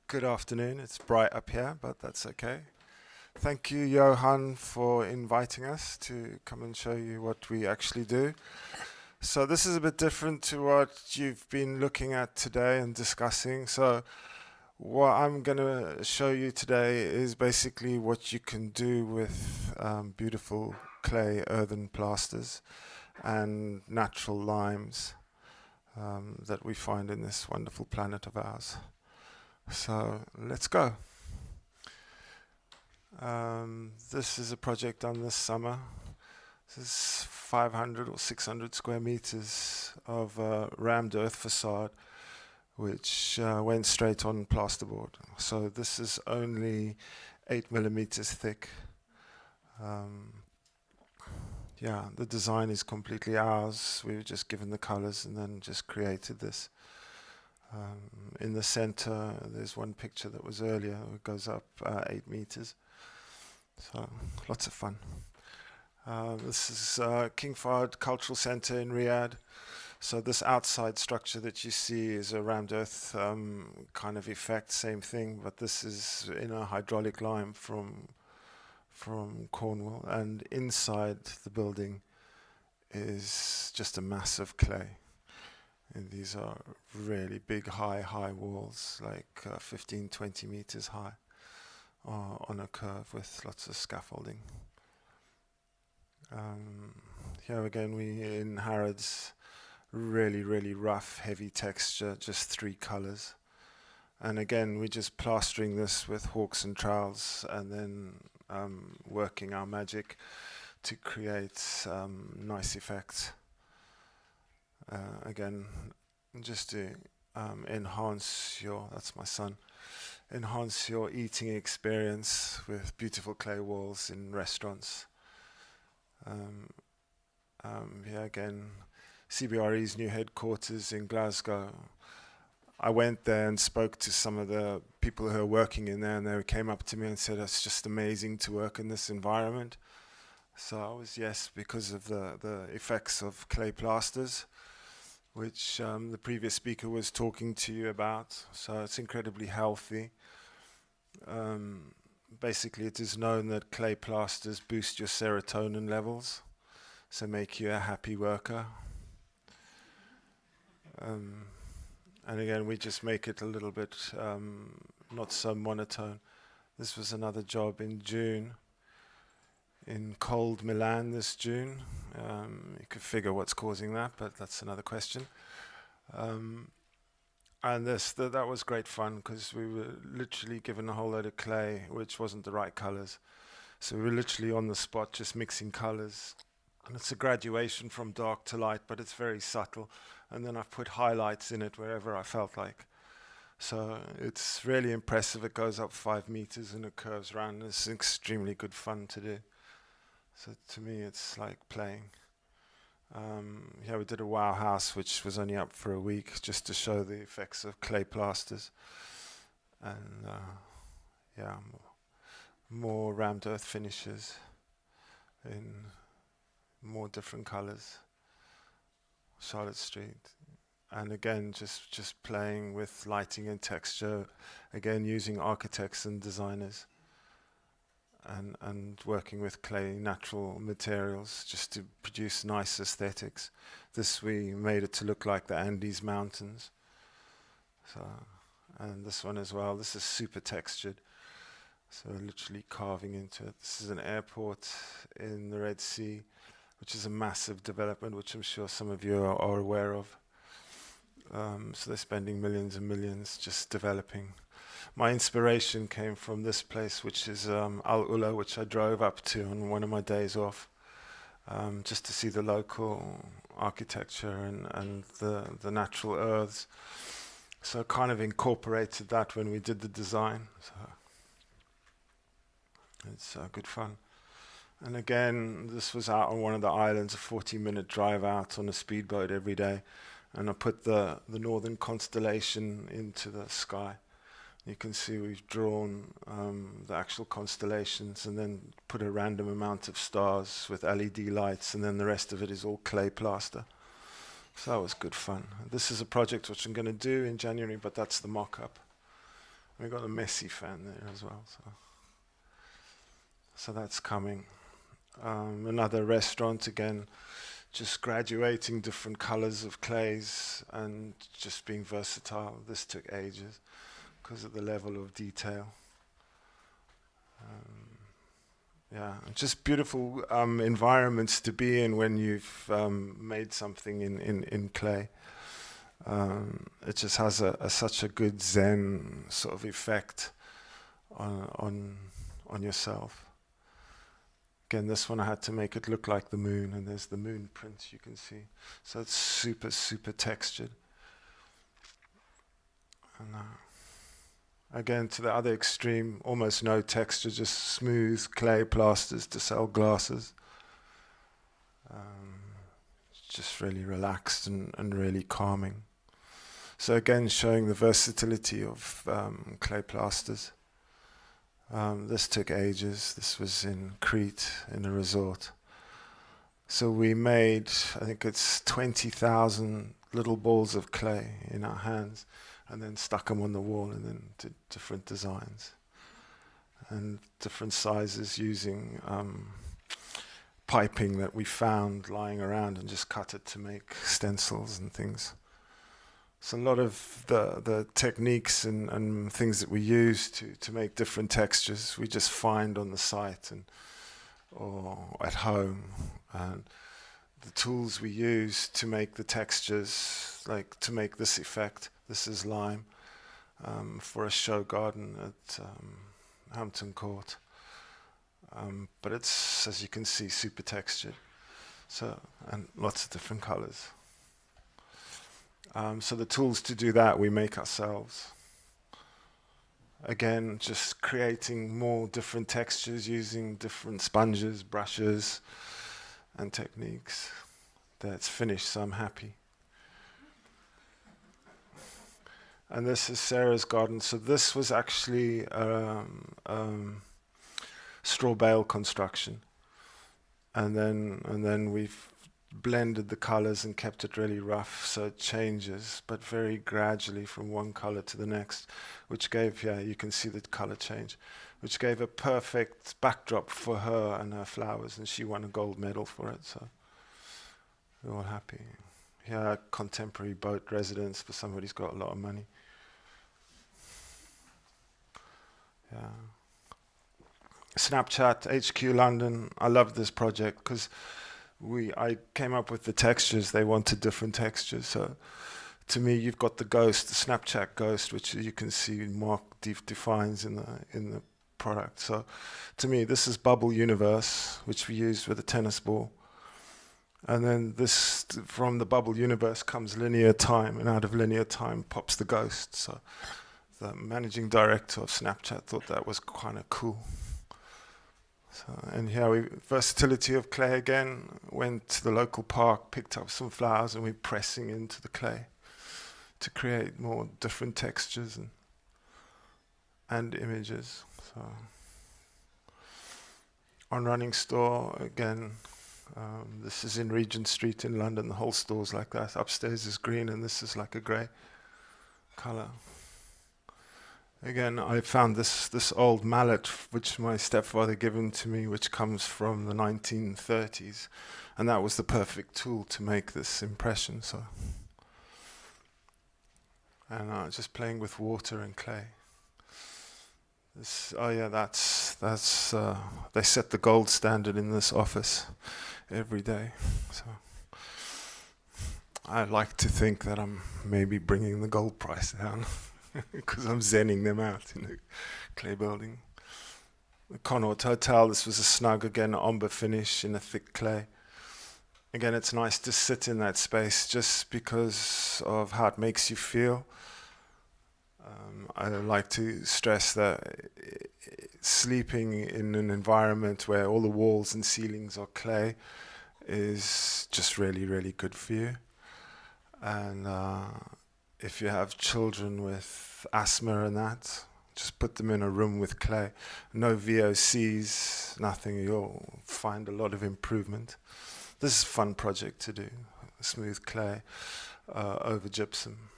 Good afternoon. It's bright up here, but that's okay. Thank you, Johan, for inviting us to come and show you what we actually do. So this is a bit different to what you've been looking at today and discussing. So what I'm going to show you today is basically what you can do with beautiful clay earthen plasters and natural limes that we find in this wonderful planet of ours. So let's go. This is a project done this summer. This is 500 or 600 square meters of rammed earth facade, which went straight on plasterboard. So this is only 8 millimeters thick. Yeah, the design is completely ours. We were just given the colors and then just created this. In the center, there's one picture that was earlier. It goes up 8 meters. So lots of fun. This is King Fahd Cultural Center in Riyadh. So this outside structure that you see is a rammed earth kind of effect, same thing, but this is in a hydraulic lime from Cornwall, and inside the building is just a massive clay. And these are really big, high walls, like 15, 20 meters high, on a curve with lots of scaffolding. Here again, we in Harrods, really rough, heavy texture, just 3 colors. And again, we're just plastering this with hawks and trowels, and then working our magic to create nice effects. Again, just to enhance your, that's my son, enhance your eating experience with beautiful clay walls in restaurants. Here again, CBRE's new headquarters in Glasgow. I went there and spoke to some of the people who are working in there, and they came up to me and said, it's just amazing to work in this environment. So I was yes, because of the effects of clay plasters, which the previous speaker was talking to you about. So it's incredibly healthy. Basically, it is known that clay plasters boost your serotonin levels, so make you a happy worker. And again, we just make it a little bit not so monotone. This was another job in June, in cold Milan this June. You could figure what's causing that, but that's another question. And that was great fun, because we were literally given a whole load of clay, which wasn't the right colors. So we were literally on the spot, just mixing colors. And it's a graduation from dark to light, but it's very subtle. And then I've put highlights in it wherever I felt like. So it's really impressive. It goes up 5 meters and it curves around. It's extremely good fun to do. So to me, it's like playing. Yeah, we did a wow house, which was only up for a week, just to show the effects of clay plasters. And yeah, more rammed earth finishes in more different colors. Charlotte Street. And again, just playing with lighting and texture, again using architects and designers, and working with clay natural materials just to produce nice aesthetics. This, we made it to look like the Andes Mountains. So, and this one as well, this is super textured. So literally carving into it. This is an airport in the Red Sea, which is a massive development, which I'm sure some of you are aware of. So they're spending millions and millions just developing. My inspiration came from this place, which is Al Ula, which I drove up to on one of my days off, just to see the local architecture and the natural earths. So I kind of incorporated that when we did the design. So it's good fun. And again, this was out on one of the islands, a 40-minute drive out on a speedboat every day. And I put the northern constellation into the sky. You can see we've drawn the actual constellations and then put a random amount of stars with LED lights, and then the rest of it is all clay plaster. So that was good fun. This is a project which I'm going to do in January, but that's the mock-up. We got a messy fan there as well, so that's coming. Another restaurant again, just graduating different colors of clays and just being versatile. This took ages because of the level of detail. Yeah, just beautiful environments to be in when you've made something in clay. It just has such a good Zen sort of effect on yourself. Again, this one I had to make it look like the moon, and there's the moon print you can see. So it's super, super textured. And again, to the other extreme, almost no texture, just smooth clay plasters to sell glasses. Just really relaxed and really calming. So again, showing the versatility of clay plasters. This took ages. This was in Crete, in a resort. So we made, I think it's 20,000 little balls of clay in our hands, and then stuck them on the wall, and then did different designs and different sizes using piping that we found lying around, and just cut it to make stencils and things. So a lot of the techniques and things that we use to make different textures, we just find on the site or at home. And the tools we use to make the textures, like to make this effect, this is lime for a show garden at Hampton Court. But it's, as you can see, super textured. So, and lots of different colors. So the tools to do that we make ourselves. Again, just creating more different textures using different sponges, brushes, and techniques. That's finished, so I'm happy. And this is Sarah's garden. So this was actually straw bale construction, and then we've blended the colors and kept it really rough, so it changes, but very gradually from one color to the next, which gave, yeah, you can see the color change, which gave a perfect backdrop for her and her flowers, and she won a gold medal for it, so we're all happy. Yeah, contemporary boat residence for somebody who's got a lot of money. Yeah. Snapchat, HQ London, I love this project because I came up with the textures. They wanted different textures. So to me, you've got the ghost, the Snapchat ghost, which you can see Mark defines in the product. So to me, this is Bubble Universe, which we used with a tennis ball. And then this, from the Bubble Universe comes linear time, and out of linear time pops the ghost. So the managing director of Snapchat thought that was kind of cool. So, and here versatility of clay again, went to the local park, picked up some flowers, and we're pressing into the clay to create more different textures and images. So on Running Store, again, this is in Regent Street in London. The whole store's like that. Upstairs is green, and this is like a grey color. Again, I found this old mallet, which my stepfather given to me, which comes from the 1930s, and that was the perfect tool to make this impression. So, and just playing with water and clay. This, oh yeah, that's they set the gold standard in this office every day. So I like to think that I'm maybe bringing the gold price down. Because I'm zenning them out in the clay building. The Connaught Hotel, this was a snug, again, ombre finish in a thick clay. Again, it's nice to sit in that space just because of how it makes you feel. I like to stress that sleeping in an environment where all the walls and ceilings are clay is just really, really good for you. And if you have children with asthma and that, just put them in a room with clay. No VOCs, nothing. You'll find a lot of improvement. This is a fun project to do. Smooth clay over gypsum.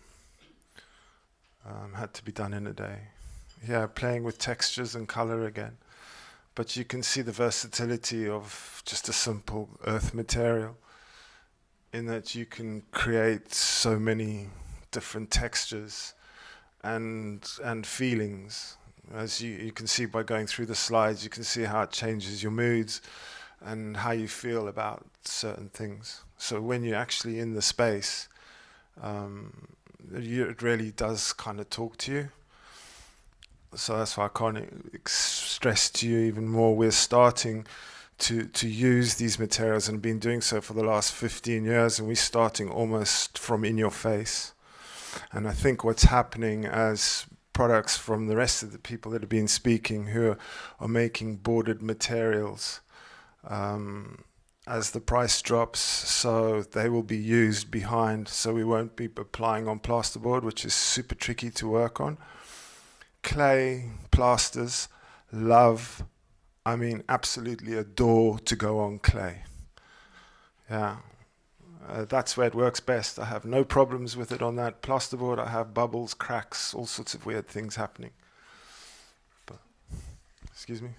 Had to be done in a day. yeah, playing with textures and color again. But you can see the versatility of just a simple earth material in that you can create so many different textures and feelings. As you can see by going through the slides, you can see how it changes your moods and how you feel about certain things. So when you're actually in the space, it really does kind of talk to you. So that's why I can't stress to you even more. We're starting to use these materials and been doing so for the last 15 years, and we're starting almost from in your face. And I think what's happening as products from the rest of the people that have been speaking who are making boarded materials, as the price drops, so they will be used behind, so we won't be applying on plasterboard, which is super tricky to work on. Clay, plasters, love, I mean, absolutely adore to go on clay. Yeah, that's where it works best. I have no problems with it on that plasterboard. I have bubbles, cracks, all sorts of weird things happening. But, excuse me?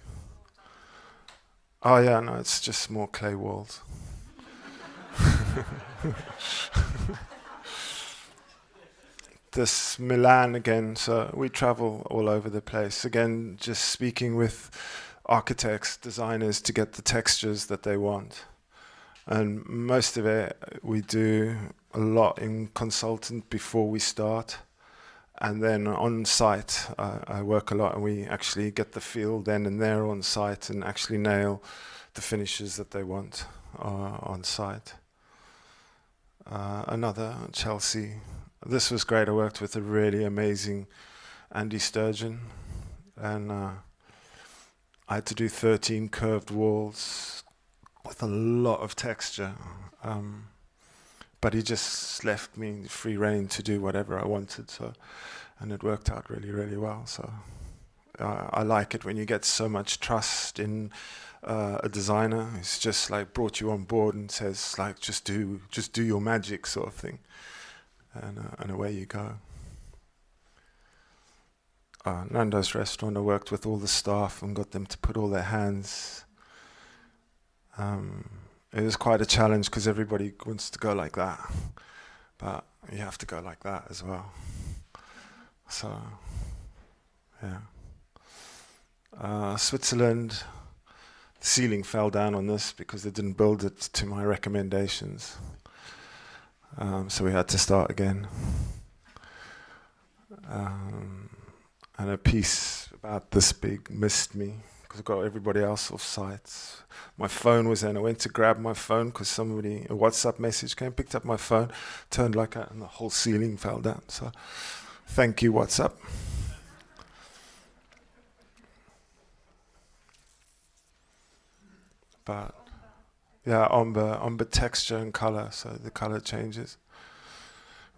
Oh yeah, no, it's just more clay walls. This Milan again, so we travel all over the place. Again, just speaking with architects, designers to get the textures that they want. And most of it we do a lot in consultant before we start. And then on site, I work a lot and we actually get the feel then and there on site and actually nail the finishes that they want on site. Another Chelsea. This was great. I worked with a really amazing Andy Sturgeon, and I had to do 13 curved walls with a lot of texture. But he just left me free rein to do whatever I wanted, so, and it worked out really, really well. So I like it when you get so much trust in a designer. It's just like brought you on board and says like, just do your magic sort of thing. And away you go. Nando's restaurant, I worked with all the staff and got them to put all their hands. It was quite a challenge because everybody wants to go like that, but you have to go like that as well. So, yeah. Switzerland, the ceiling fell down on this because they didn't build it to my recommendations. So we had to start again. And a piece about this big missed me because I got everybody else off site. My phone was in. I went to grab my phone because a WhatsApp message came, picked up my phone, turned like that, and the whole ceiling fell down. So thank you, WhatsApp. But yeah, ombre texture and color, so the color changes.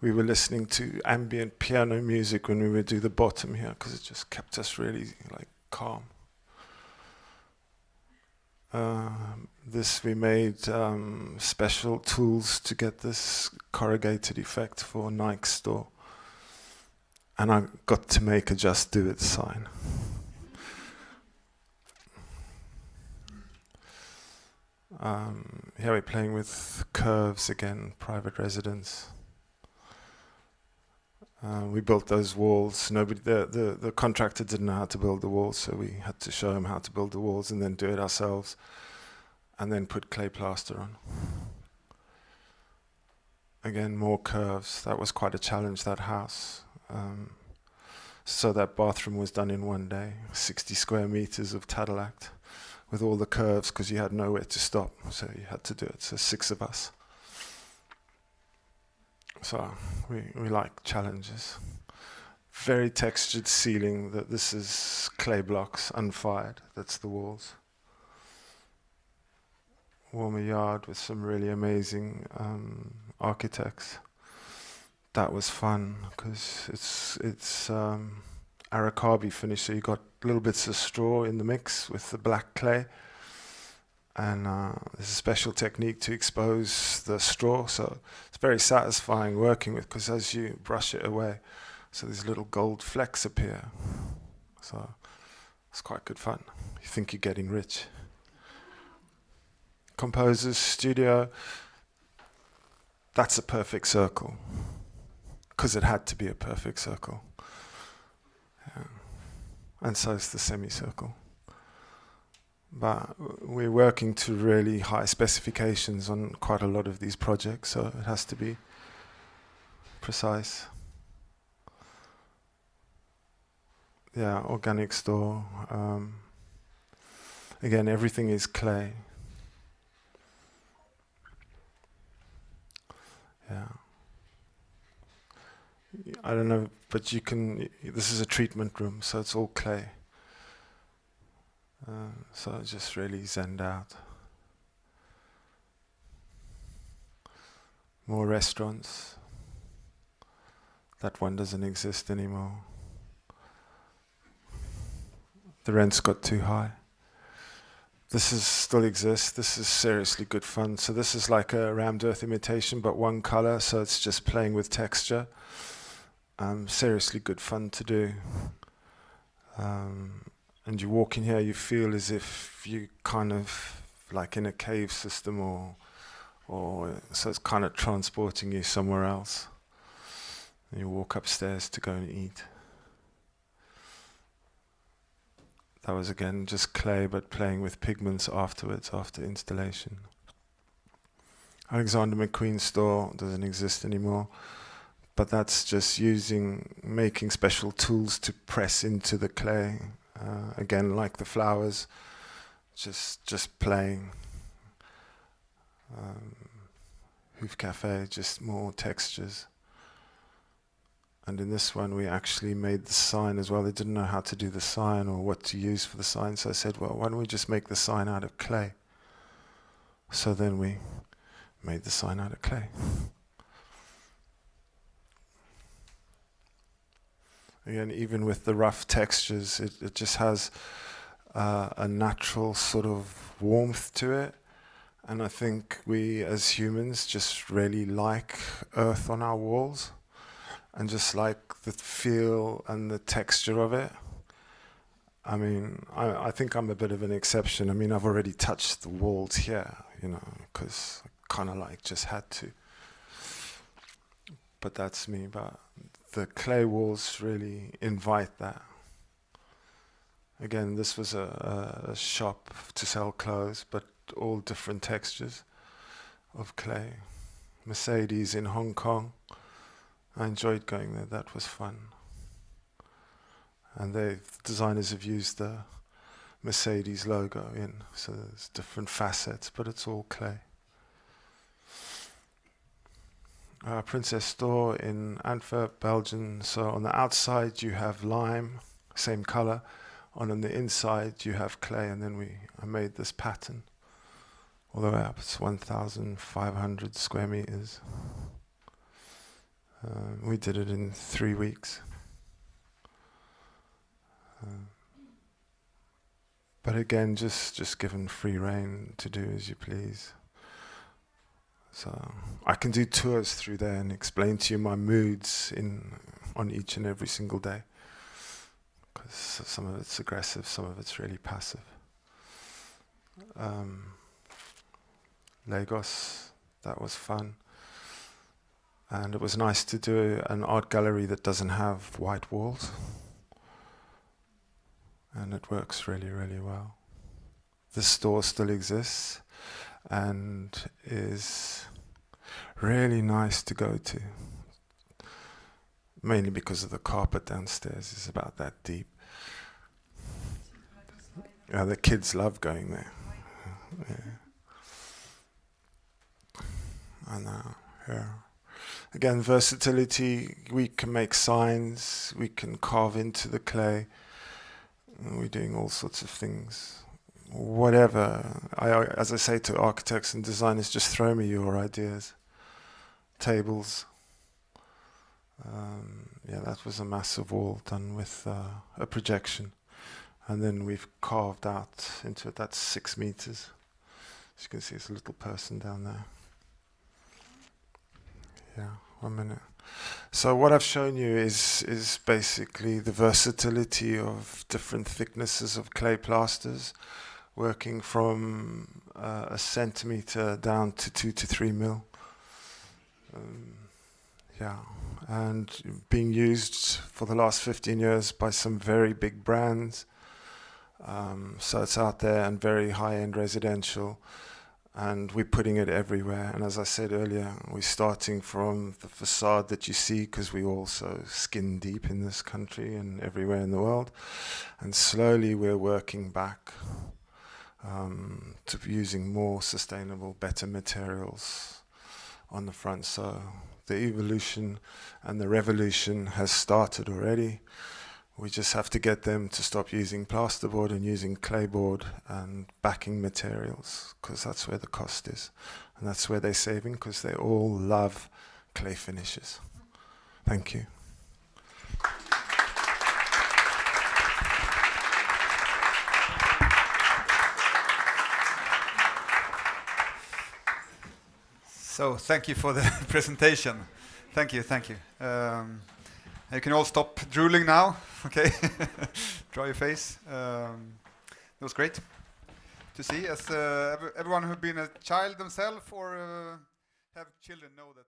We were listening to ambient piano music when we would do the bottom here because it just kept us really like calm. This we made special tools to get this corrugated effect for Nike store, and I got to make a "Just Do It" sign. Here we're playing with curves again, private residence. We built those walls. The contractor didn't know how to build the walls, so we had to show him how to build the walls and then do it ourselves, and then put clay plaster on. Again, more curves. That was quite a challenge, that house. So that bathroom was done in one day, 60 square meters of Tadalact with all the curves because you had nowhere to stop, so you had to do it. So 6 of us. So we like challenges. Very textured ceiling. This is clay blocks, unfired. That's the walls. Warmer yard with some really amazing architects. That was fun because it's Arakabi finish. So you got little bits of straw in the mix with the black clay. And there's a special technique to expose the straw, so it's very satisfying working with because as you brush it away, so these little gold flecks appear. So it's quite good fun. You think you're getting rich. Composer's studio, that's a perfect circle. Because it had to be a perfect circle. Yeah. And so is the semicircle. But we're working to really high specifications on quite a lot of these projects, so it has to be precise. Yeah, organic store. Again, everything is clay. Yeah. I don't know, but you can. This is a treatment room, so it's all clay. So it's just really zenned out. More restaurants. That one doesn't exist anymore. The rents got too high. This still exists. This is seriously good fun. So this is like a rammed earth imitation, but one color, so it's just playing with texture. Seriously good fun to do. And you walk in here, you feel as if you kind of like in a cave system, or so it's kind of transporting you somewhere else. And you walk upstairs to go and eat. That was again just clay, but playing with pigments afterwards, after installation. Alexander McQueen's store doesn't exist anymore, but that's just making special tools to press into the clay. Again, like the flowers, just playing. Hoof Cafe, just more textures. And in this one, we actually made the sign as well. They didn't know how to do the sign or what to use for the sign, so I said, well, why don't we just make the sign out of clay? So then we made the sign out of clay. Again, even with the rough textures, it just has a natural sort of warmth to it. And I think we as humans just really like earth on our walls and just like the feel and the texture of it. I mean, I think I'm a bit of an exception. I mean, I've already touched the walls here, because I kind of like just had to. But that's me. But the clay walls really invite that. Again, this was a shop to sell clothes, but all different textures of clay. Mercedes in Hong Kong. I enjoyed going there. That was fun. And the designers have used the Mercedes logo in, so there's different facets, but it's all clay. Princess Store in Antwerp, Belgium. So on the outside you have lime, same color. On the inside you have clay, and then I made this pattern all the way up. It's 1,500 square meters. We did it in 3 weeks. But again, just given free rein to do as you please. So I can do tours through there and explain to you my moods on each and every single day. Because some of it's aggressive, some of it's really passive. Lagos, that was fun. And it was nice to do an art gallery that doesn't have white walls. And it works really, really well. The store still exists and is really nice to go to. Mainly because of the carpet downstairs is about that deep. Yeah, the kids love going there. Yeah. I know, yeah. Again, versatility, we can make signs, we can carve into the clay, we're doing all sorts of things. Whatever, as I say to architects and designers, just throw me your ideas. Tables. Yeah, that was a massive wall done with a projection. And then we've carved out into it, that's 6 meters. As you can see, it's a little person down there. Yeah, 1 minute. So what I've shown you is basically the versatility of different thicknesses of clay plasters, working from a centimeter down to 2 to 3 mil. Yeah, and being used for the last 15 years by some very big brands. So it's out there and very high-end residential, and we're putting it everywhere. And as I said earlier, we're starting from the facade that you see, because we're also skin deep in this country and everywhere in the world. And slowly we're working back to using more sustainable, better materials on the front. So the evolution and the revolution has started already. We just have to get them to stop using plasterboard and using clayboard and backing materials, because that's where the cost is. And that's where they're saving, because they all love clay finishes. Thank you. So thank you for the presentation. Thank you, thank you. You can all stop drooling now, okay? Dry your face. It was great to see, as everyone who's been a child themselves or have children know that